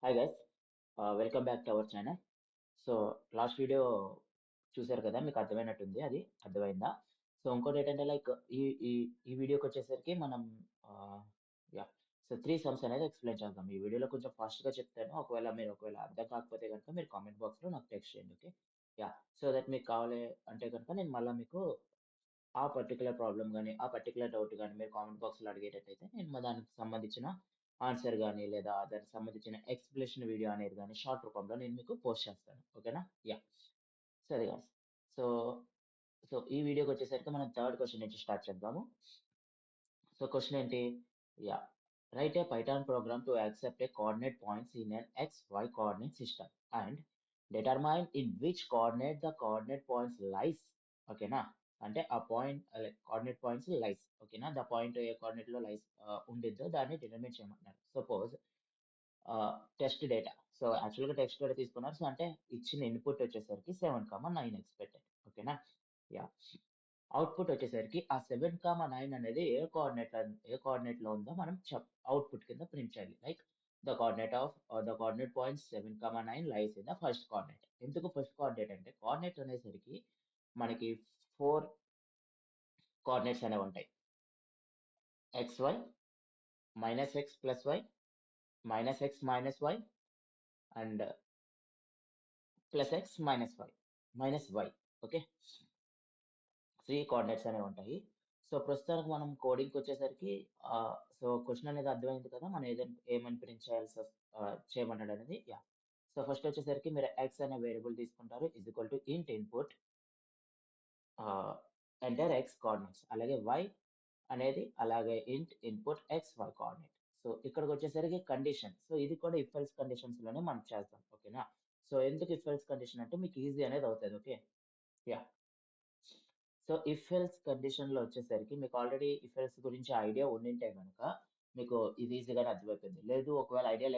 Hi guys, welcome back to our channel. So last video చూసారు కదా, మీకు అర్థమైనట్టుంది. అది అర్థమైందా? సో ఇంకోటి ఏంటంటే లైక్ ఈ ఈ ఈ వీడియోకి వచ్చేసరికి మనం యా సో 3 సమ్స్ అనేది ఎక్స్ప్లెయిన్ చేద్దాం. ఈ వీడియోలో కొంచెం ఫాస్ట్గా చెప్తాను. ఒకవేళ అర్థం కాకపోతే కనుక మీరు కామెంట్ బాక్స్లో నాకు టెక్స్ట్ చేయండి. Okay, yeah. సో దట్ మీకు కావాలి అంటే కనుక నేను మళ్ళీ మీకు ఆ పర్టికులర్ ప్రాబ్లమ్ గానీ, ఆ పర్టికులర్ డౌట్ గానీ మీరు కామెంట్ బాక్స్‌లో అడిగేటట్టయితే నేను దానికి సంబంధించిన ఆన్సర్ గానీ, లేదా దానికి సంబంధించిన ఎక్స్‌ప్లనేషన్ వీడియో అనేది గానీ షార్ట్ రూపంలో నేను మీకు పోస్ట్ చేస్తాను. ఓకేనా? యాహ్! సరే గైస్. సో, ఈ వీడియోకొచ్చేసరికి మనం థర్డ్ క్వెషన్ నుంచి స్టార్ట్ చేద్దాము. సో క్వెషన్ ఏంటి? Yeah! Write a Python program to accept a coordinate points in an XY coordinate system and determine in which coordinate the coordinate points lies. ఓకేనా? అంటే ఆ point like coordinate points lies. ఓకేనా? The point ఏ కోఆర్డినేట్‌లో లైస్ ఉండిద్దో దాన్ని determine చేయమంటున్నారు. Suppose test data. So యాక్చువల్‌గా test data తీసుకున్నారు. So అంటే ఇచ్చిన ఇన్‌పుట్ వచ్చేసరికి 7,9 ఎక్స్‌పెక్టెడ్. ఓకేనా? యాహ్! అవుట్‌పుట్ వచ్చేసరికి ఆ 7,9 అనేది ఏ కోఆర్డినేట్‌లో ఉందో మనం అవుట్‌పుట్ కింద ప్రింట్ చేయాలి. Like the coordinate point 7,9 lies in the first coordinate. ఎందుకు ఫస్ట్ కోఆర్డినేట్ అంటే కోఆర్డినేట్ అనేసరికి మనకి 4 కోఆర్డినేట్స్ అనేవి ఉంటాయి. XY, -x + y, -x - y and +x - y. Okay. 3 coordinates అనేవి ఉంటాయి. సో ప్రస్తుతానికి మనం కోడింగ్‌కి వచ్చేసరికి క్వెషన్ అనేది అర్థమైంది కదా! మనం ఏమని ప్రింట్ చేయమన్నాడనేది. యాహ్! సో ఫస్ట్ వచ్చేసరికి మీరు x అనే వేరియబుల్ తీసుకుంటారు. Int input enter x coordinates. అలాగే y అనేది అలాగే int input xy coordinate. So ఇక్కడికొచ్చేసరికి కండిషన్. సో ఇది కూడా ఇఫ్ ఎల్స్ కండిషన్స్‌లోనే మనం చేస్తాం. ఓకేనా? సో ఎందుకు ఇఫ్ ఎల్స్ కండిషన్ అంటే మీకు ఈజీ అనేది అవుతది. Okay. Yeah! So if else కండిషన్‌లో వచ్చేసరికి మీకు ఆల్రెడీ ఇఫ్ ఎల్స్ గురించి ఐడియా ఉండింటే గనక మీకు ఇది ఈజీగానే అర్థమైపోయింది. లేదు ఒకవేళ ఐడియా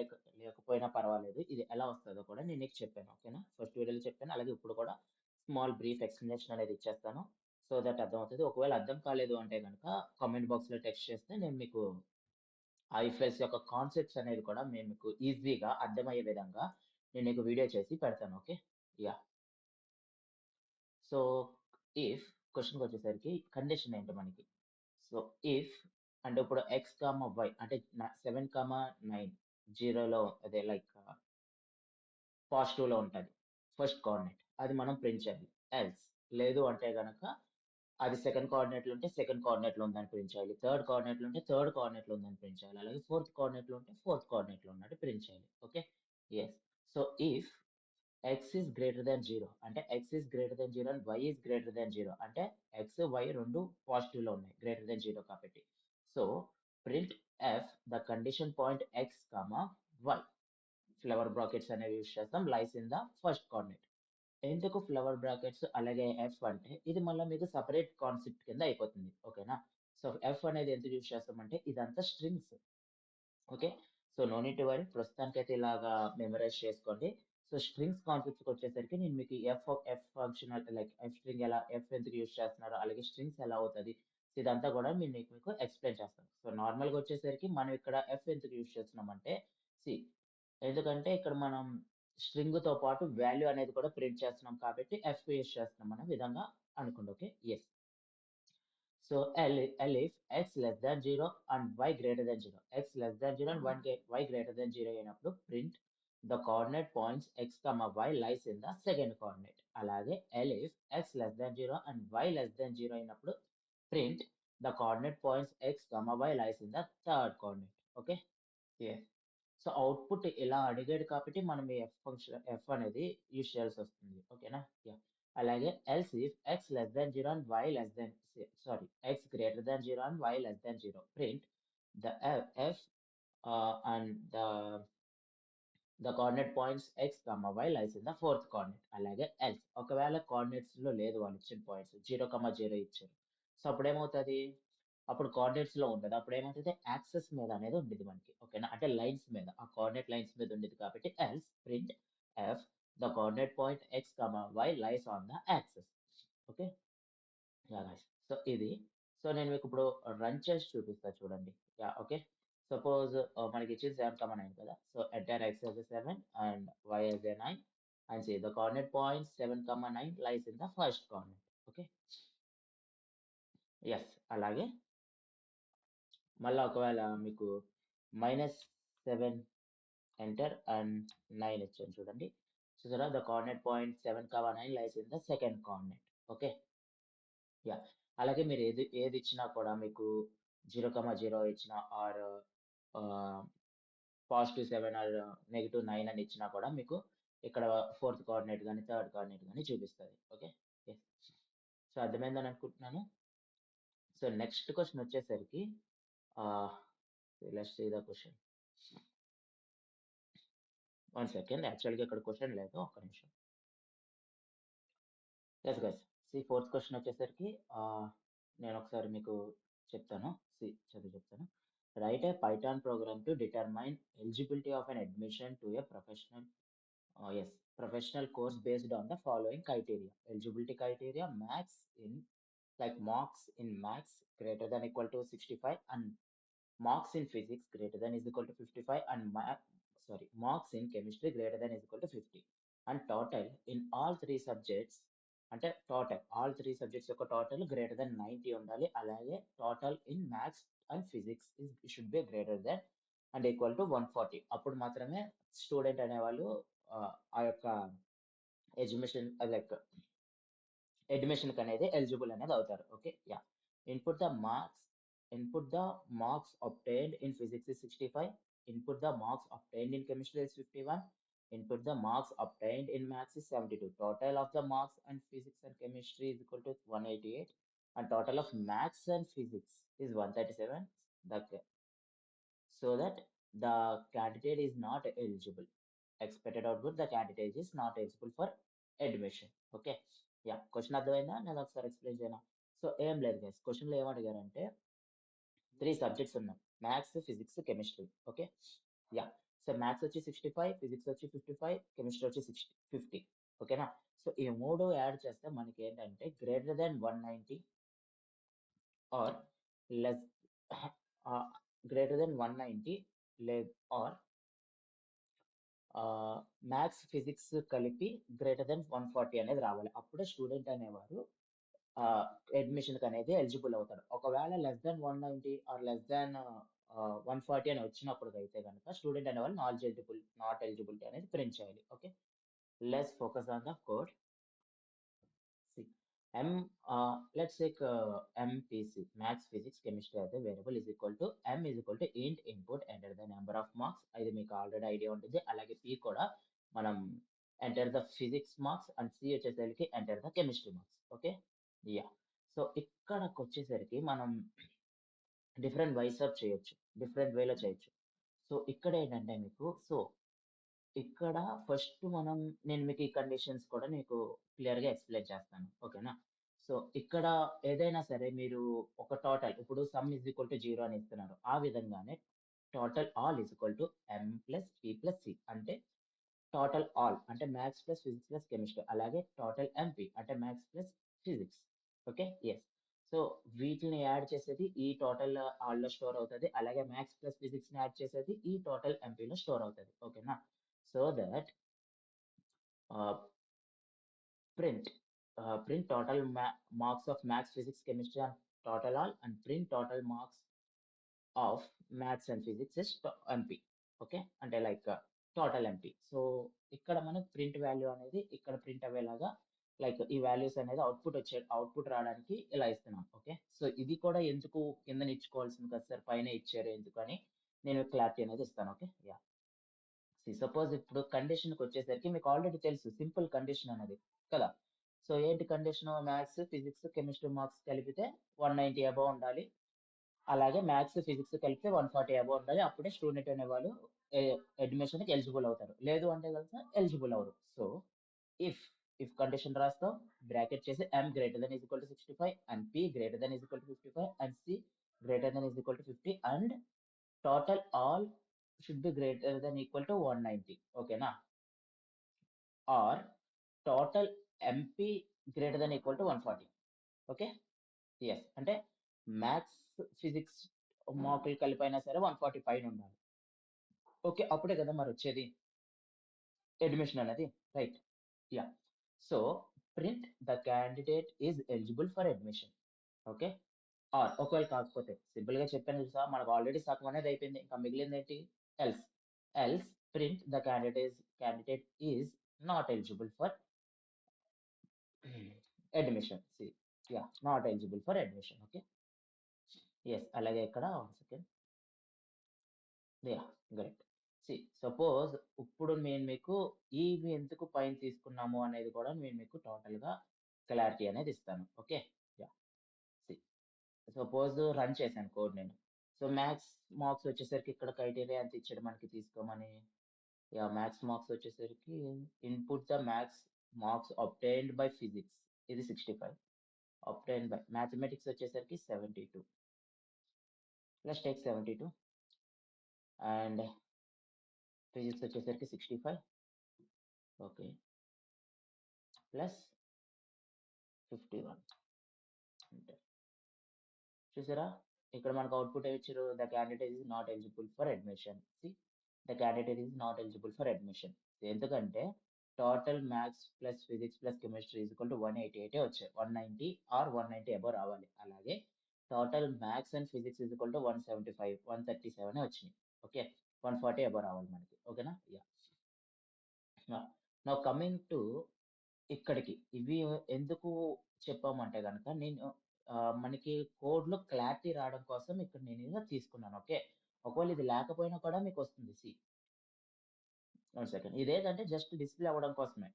లేకపోయినా పర్వాలేదు. ఇది ఎలా వస్తదో కూడా నేను నీకు చెప్పాను. ఓకేనా? ఫస్ట్ వీడియోలో చెప్పాను. అలాగే ఇప్పుడు కూడా స్మాల్ బ్రీఫ్ ఎక్స్‌ప్లనేషన్ అనేది ఇచ్చేస్తాను. సో దట్ అర్థమవుతది. ఒకవేళ అర్థం కాలేదు అంటే గనక కామెంట్ బాక్స్‌లో టెక్స్ట్ చేస్తే నేను మీకు ఆ ఇఫ్ ఎల్స్ యొక్క కాన్సెప్ట్స్ అనేది కూడా నేను మీకు ఈజీగా అర్థమయ్యే విధంగా నేను నీకు వీడియో చేసి పెడతాను. ఓకే. యాహ్! సో ఇఫ్ క్వెషన్‌కొచ్చేసరికి కండిషన్ ఏంటి మనకి? సో ఇఫ్ అంటే ఇప్పుడు ఎక్స్ కామా వై అంటే 7,9 జీరోలో అదే లైక్ పాజిటివ్‌లో ఉంటది. First coordinate. అది మనం ప్రింట్ చేయాలి. ఎల్స్ లేదు అంటే గనక అది సెకండ్ కోఆర్డినేట్‌లో ఉంటే సెకండ్ కోఆర్డినేట్‌లో ఉందని ప్రింట్ చేయాలి. థర్డ్ కోఆర్డినేట్‌లో ఉంటే థర్డ్ కోఆర్డినేట్‌లో ఉందని ప్రింట్ చేయాలి. అలాగే ఫోర్త్ కోఆర్డినేట్‌లో ఉంటే ఫోర్త్ కోఆర్డినేట్‌లో ఉన్నట్టు ప్రింట్ చేయాలి. Okay. Yes. So if x is greater than 0 అంటే x is greater than 0 and y is greater than 0 అంటే x, y రెండు పాజిటివ్‌లో ఉన్నాయి. గ్రేటర్ దాన్ 0 కాబట్టి. So print f the condition point x, y. Flower brackets అనేవి use చేస్తాం. లైస్ in the first coordinate. ఎందుకు flower brackets అలాగే F అంటే ఇది మళ్ళీ మీకు సపరేట్ కాన్సెప్ట్ కింద అయిపోతుంది. ఓకేనా? సో ఎఫ్ అనేది ఎందుకు యూజ్ చేస్తామంటే ఇదంతా strings. Okay. So no need to worry. ప్రస్తుతానికైతే ఇలాగా మెమరైజ్ చేసుకోండి. సో స్ట్రింగ్స్ కాన్సెప్ట్స్‌కి వచ్చేసరికి నేను మీకు ఎఫ్ ఫంక్షన్ అంటే లైక్ ఎఫ్ స్ట్రింగ్ ఎలా ఎఫ్ ఎందుకు యూజ్ చేస్తున్నారు? అలాగే స్ట్రింగ్స్ ఎలా అవుతది? ఇదంతా కూడా మీకు ఎక్స్‌ప్లెయిన్ చేస్తాను. సో నార్మల్‌గా వచ్చేసరికి మనం ఇక్కడ ఎఫ్ ఎందుకు యూజ్ చేస్తున్నామంటే సి ఎందుకంటే ఇక్కడ మనం స్ట్రింగ్‌తో పాటు వాల్యూ అనేది కూడా ప్రింట్ చేస్తున్నాం కాబట్టి ఎఫ్ యూజ్ చేస్తున్నాం అనే విధంగా అనుకోండి. Okay. Yes. So L if x less than 0 and y greater than 0. X less than 0 and y greater than 0 అయినప్పుడు print the coordinate points x, y lies in the second coordinate. అలాగే L if x less than 0 and y less than 0 అయినప్పుడు print the coordinate points x, y lies in the third coordinate. Okay? Yes. So output ఇలా అడిగాడు కాబట్టి మనం ఈ F అనేది use చేయాల్సి వస్తుంది. ఓకేనా? యాహ్! అలాగే else if x less than 0 and y less than x greater than 0 and y less than 0 print the f and the coordinate points x, y lies in the fourth coordinate. అలాగే else ఒకవేళ కోఆర్డినేట్స్‌లో లేదు వాళ్ళు ఇచ్చిన points 0, 0 ఇచ్చారు. So అప్పుడేమవుతది? అప్పుడు coordinates లో ఉండదు. అప్పుడు ఏమవుతుంది? యాక్సెస్ మీద అనేది ఉండిద్ది మనకి. ఓకేనా? అంటే లైన్స్ మీద ఆ కోఆర్డినేట్ లైన్స్ మీద ఉండిద్ది కాబట్టి else print f the coordinate point x, y lies on the axes. Okay. Yeah guys. So ఇది. సో నేను మీకు ఇప్పుడు రన్ చేసి చూపిస్తా చూడండి. Yeah okay. సపోజ్ మనకి ఇచ్చింది 7,9 కదా. So entire x as a 7 and y as a 9 and say the coordinate point 7,9 lies in the first coordinate. Okay, yes. అలాగే మళ్ళీ ఒకవేళ మీకు -7 ఎంటర్ అండ్ 9 ఇచ్చాను చూడండి. చూసారా, the coordinate point 7,9 lies in the second coordinate. Okay, yeah. అలాగే మీరు ఏది ఇచ్చినా కూడా మీకు 0,0 ఇచ్చిన ఆర్ +7 ఆర్ -9 అని ఇచ్చినా కూడా మీకు ఇక్కడ ఫోర్త్ కోఆర్డినేట్ కానీ థర్డ్ కోఆర్డినేట్ కానీ చూపిస్తుంది. ఓకే, సో అర్థమైందని అనుకుంటున్నాను. సో నెక్స్ట్ క్వశ్చన్ వచ్చేసరికి let's see the question. One second, యాక్చువల్గా ఇక్కడ క్వశ్చన్ లేదు, ఒక్క నిమిషం. Yes guys, see fourth question వచ్చేసరికి నేను ఒకసారి మీకు చెప్తాను. చదివి చెప్తాను. Write a Python program to determine eligibility of an admission to a professional course based on the following criteria. Eligibility criteria: max in marks in maths greater than equal to 65 and marks in physics greater than is equal to 55 and marks in chemistry greater than is equal to 50 and total in all three subjects, అంటే total all three subjects యొక్క total greater than 90 ఉండాలి. అలాగే total in maths and physics should be greater than and equal to 140. అప్పుడు మాత్రమే student అనేవాళ్ళు ఆ యొక్క admission అనేది ఎలిజిబుల్ అనేది అవుతారు. Okay, yeah. Input the marks obtained in physics is 65, input the marks obtained in chemistry is 51, input the marks obtained in maths is 72. Total of the marks and physics and chemistry is equal to 188 and total of maths and physics is 137. So that the candidate is not eligible. Expected output: the candidate is not eligible for admission. Okay, yeah. Question అర్థమైందా? నేను ఒకసారి explain చేయనా? So ఏం లేదు guys, క్వశ్చన్లో ఏమడిగారంటే 3 subjects ఉన్నాయి: maths, physics, chemistry. Okay, yeah. So maths వచ్చి 65, physics వచ్చి 55, కెమిస్ట్రీ వచ్చి 50. ఓకేనా? సో ఈ మూడు యాడ్ చేస్తే మనకి ఏంటంటే greater than 190 or less greater than 190 or maths, physics కలిపి గ్రేటర్ దెన్ 140 అనేది రావాలి. అప్పుడే స్టూడెంట్ అనేవారు అడ్మిషన్ అనేది ఎలిజిబుల్ అవుతారు. ఒకవేళ less than 190 or less than 140 అని వచ్చినప్పుడు అయితే కనుక స్టూడెంట్ అనేవాళ్ళు నాట్ ఎలిజిబిలిటీ అనేది ప్రింట్ చేయాలి. Okay, let's focus on the code. Let's take MPC, maths, physics, chemistry as a variable is equal to M is equal to int input enter the number of marks. ఇది మీకు already idea ఉంటుంది. అలాగే P కూడా మనం enter the physics marks and C వచ్చేసరికి enter the chemistry marks. Okay, yeah. So ఇక్కడకి వచ్చేసరికి మనం డిఫరెంట్ వైస్ ఆఫ్ చేయొచ్చు, డిఫరెంట్ వేలో చేయొచ్చు. సో ఇక్కడ ఏంటంటే మీకు ఇక్కడ ఫస్ట్ నేను మీకు ఈ కండిషన్స్ కూడా మీకు క్లియర్గా ఎక్స్ప్లెయిన్ చేస్తాను. ఓకేనా? సో ఇక్కడ ఏదైనా సరే మీరు ఒక టోటల్, ఇప్పుడు సమ్ ఈజ్ ఈక్వల్ టు 0 అని ఇస్తున్నారు. ఆ విధంగానే total all is equal to M plus P plus C, అంటే టోటల్ ఆల్ అంటే maths plus physics plus chemistry. అలాగే టోటల్ MP అంటే maths plus physics. Okay, yes. So వీటిని యాడ్ చేసేది ఈ టోటల్ ఆల్లో స్టోర్ అవుతుంది. అలాగే మ్యాథ్స్ ప్లస్ ఫిజిక్స్ని యాడ్ చేసేది ఈ టోటల్ ఎంపీలో స్టోర్ అవుతుంది. ఓకేనా? So that print total marks of maths, physics, chemistry and total all, and print total marks of maths and physics is MP. Okay, అంటే like total MP. So ఇక్కడ మనకు print value అనేది ఇక్కడ print అయ్యేలాగా like ఈ values అనేది output రావడానికి ఇలా ఇస్తున్నాం. ఓకే, సో ఇది కూడా ఎందుకు కింద ఇచ్చుకోవాల్సింది కదా సార్, పైన ఇచ్చారు ఎందుకని నేను క్లారిటీ అనేది ఇస్తాను. Okay, yeah. సపోజ్ ఇప్పుడు కండిషన్కి వచ్చేసరికి మీకు ఆల్రెడీ తెలుసు సింపుల్ కండిషన్ అనేది కదా. సో ఏంటి condition? Maths, physics, chemistry marks కలిపితే 190 అబౌవ్ ఉండాలి. అలాగే మ్యాథ్స్, ఫిజిక్స్ కలిపితే 140 అబౌవ్ ఉండాలి. అప్పుడే స్టూడెంట్ అనేవాళ్ళు అడ్మిషన్కి ఎలిజిబుల్ అవుతారు. లేదు అంటే కనుక ఎలిజిబుల్ అవరు. సో ఇఫ్ కండిషన్ రాస్తాం, బ్రాకెట్ చేసి M greater than is equal to 65 and P greater than is equal to 55 and C greater than is equal to 50 and total all should be greater than equal to 190. ఓకేనా? Or total MP greater than equal to 140. Okay, yes. అంటే maths, physics మార్కులు కలిపైనా సరే 140 పైన ఉండాలి. Okay. అప్పుడే కదా మరి వచ్చేది అడ్మిషన్ అనేది. Right. Yeah! So, print the candidate is eligible for admission. Okay. Or ఒకవేళ కాకపోతే సింపుల్‌గా చెప్పాను చూసావా? మనకు ఆల్రెడీ సగం అనేది అయిపోయింది. ఇంకా మిగిలిందేంటి? Else. Else print the candidate is not eligible for admission. Yeah! Not eligible for admission. Okay. Yes. అలాగే ఇక్కడ one second. Yeah! Great. Suppose ఇప్పుడు నేను మీకు ఇవి ఎందుకు పైన తీసుకున్నాము అనేది కూడా నేను మీకు టోటల్‌గా క్లారిటీ అనేది ఇస్తాను. Okay. Yeah! See suppose run చేశాను కోడ్ నేను. సో, మ్యాథ్స్ మార్క్స్ వచ్చేసరికి ఇక్కడ క్రైటీరియా ఎంత ఇచ్చాడు మనకి తీసుకోమని. యాహ్! మ్యాథ్స్ మార్క్స్ వచ్చేసరికి input the maths marks obtained by physics ఇది 65. అబ్టైన్డ్ బై మ్యాథమెటిక్స్ వచ్చేసరికి 72. లెట్స్ టేక్ 72 అండ్ ఫిజిక్స్ వచ్చేసరికి 65. ఓకే. ప్లస్ 51 అంతే. చూసారా? ఇక్కడ మనకు అవుట్‌పుట్ ఏమిచ్చారు? The candidate is not eligible for admission. The candidate is not eligible for admission. ఎందుకంటే total maths plus physics plus chemistry is equal to 188 వచ్చాయి. 190 or 190 above రావాలి. అలాగే total maths and physics is equal to 175, 137 వచ్చినాయి. Okay. 140 above రావాలి మనకి. ఓకేనా? Yeah! Now coming to ఇక్కడికి. ఇవి ఎందుకు చెప్పామంటే గనక నేను మనకి కోడ్‌లో క్లారిటీ రావడం కోసం ఇక్కడ నేను ఇలా తీసుకున్నాను. ఓకే. ఒకవేళ ఇది లేకపోయినా కూడా మీకొస్తుంది. One second. ఇదేంటంటే జస్ట్ డిస్‌ప్లే అవ్వడం కోసమే.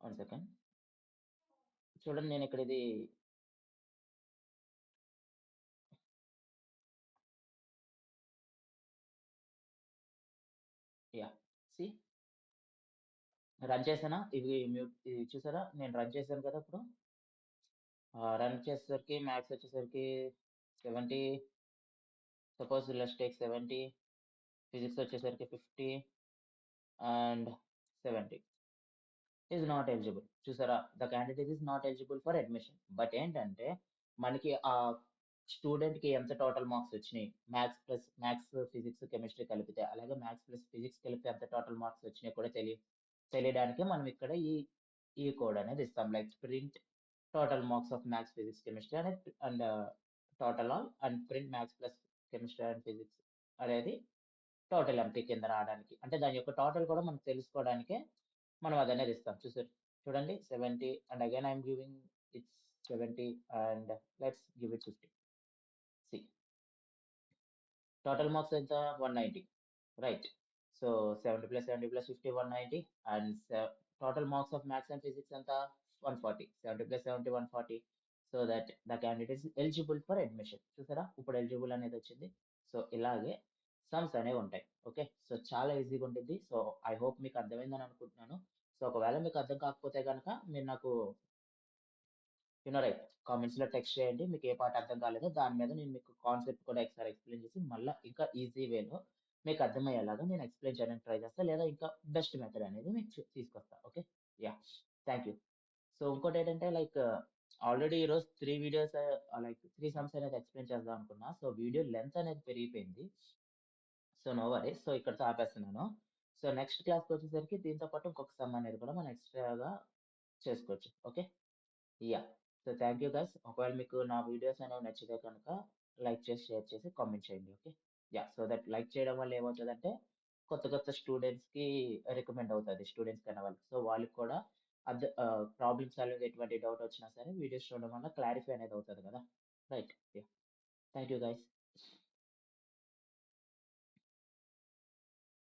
One second. చూడండి నేనిక్కడ ఇది యాహ్! సీ రన్ చేశానా? ఇది చూసారా? నేను రన్ చేశాను కదా ఇప్పుడు. రన్ చేసేసరికి మ్యాథ్స్ వచ్చేసరికి 70 సపోజ్ లెట్స్ టేక్ 70 ఫిజిక్స్ వచ్చేసరికి 50 అండ్ 70 ఈస్ నాట్ ఎలిజిబుల్. చూసారా? The candidate is not eligible for admission. But ఏంటంటే, మనకి స్టూడెంట్‌కి ఎంత టోటల్ మార్క్స్ వచ్చినియి, మ్యాథ్స్, ఫిజిక్స్, కెమిస్ట్రీ కలిపితే, అలాగే మ్యాథ్స్ ప్లస్ ఫిజిక్స్ కలిపితే ఎంత టోటల్ మార్క్స్ వచ్చినాయో కూడా తెలియడానికి మనం ఇక్కడ ఈ కోడ్ అనేది ఇస్తాం. Like print total marks of maths, physics, chemistry అనేది and total all and print maths plus chemistry and physics అనేది టోటల్ ఎంపీ కింద రావడానికి. అంటే దాని యొక్క టోటల్ కూడా మనకు తెలుసుకోవడానికే మనం అదనేది ఇస్తాం. చూడండి 70 and again I am giving it's 70 and let's give it 50. See total marks ఎంత? 190 right. So 70 plus 70 plus 50 190 and total marks of maths and physics ఎంత? 140. 70 plus 70 140. So that the candidate is eligible for admission. చూసారా? ఇప్పుడు eligible అనేది వచ్చింది. So ఇలాగే sums అనేవి ఉంటాయి. Okay. So చాలా ఈజీగా ఉంటుంది. సో ఐ హోప్ మీకు అర్థమైందని అనుకుంటున్నాను. సో ఒకవేళ మీకు అర్థం కాకపోతే గనక మీరు నాకు రైట్ కామెంట్స్‌లో టెక్స్ట్ చేయండి. మీకు ఏ పార్ట్ అర్థం కాలేదో దాని మీద నేను మీకు కాన్సెప్ట్ కూడా ఒకసారి ఎక్స్‌ప్లెయిన్ చేసి మళ్ళా ఇంకా ఈజీ వేలో మీకు అర్థమయ్యేలాగా నేను ఎక్స్‌ప్లెయిన్ చేయడానికి ట్రై చేస్తా. లేదా ఇంకా బెస్ట్ మెథడ్ అనేది మీకు తీసుకొస్తా. Okay. Yeah! Thank you. So ఇంకోటేంటంటే లైక్ ఆల్రెడీ ఈరోజు 3 వీడియోస్ లైక్ 3 సమ్స్ అనేది ఎక్స్‌ప్లెయిన్ చేద్దాం అనుకున్నా. సో వీడియో లెంత్ అనేది పెరిగిపోయింది. So no worries. సో ఇక్కడితో ఆపేస్తున్నాను. సో నెక్స్ట్ క్లాస్‌కొచ్చేసరికి దీంతో పాటు ఇంకొక సమ్ అనేది కూడా మనం ఎక్స్‌ట్రాగా చేసుకోవచ్చు. Okay. Yeah! So thank you guys. ఒకవేళ మీకు నా వీడియోస్ అనేవి నచ్చితే కనుక లైక్ చేసి, షేర్ చేసి, కామెంట్ చేయండి. Okay. Yeah! So that like చేయడం వల్ల ఏమవుతదంటే కొత్త కొత్త స్టూడెంట్స్‌కి రికమెండ్ అవుతది. స్టూడెంట్స్ కన్నా వాళ్ళకి. సో వాళ్ళకి కూడా ప్రాబ్లమ్ సాల్వింగ్ ఎటువంటి డౌట్ వచ్చినా సరే వీడియోస్ చూడడం వల్ల క్లారిఫై అనేది అవుతది కదా! Right. Yeah! Thank you guys.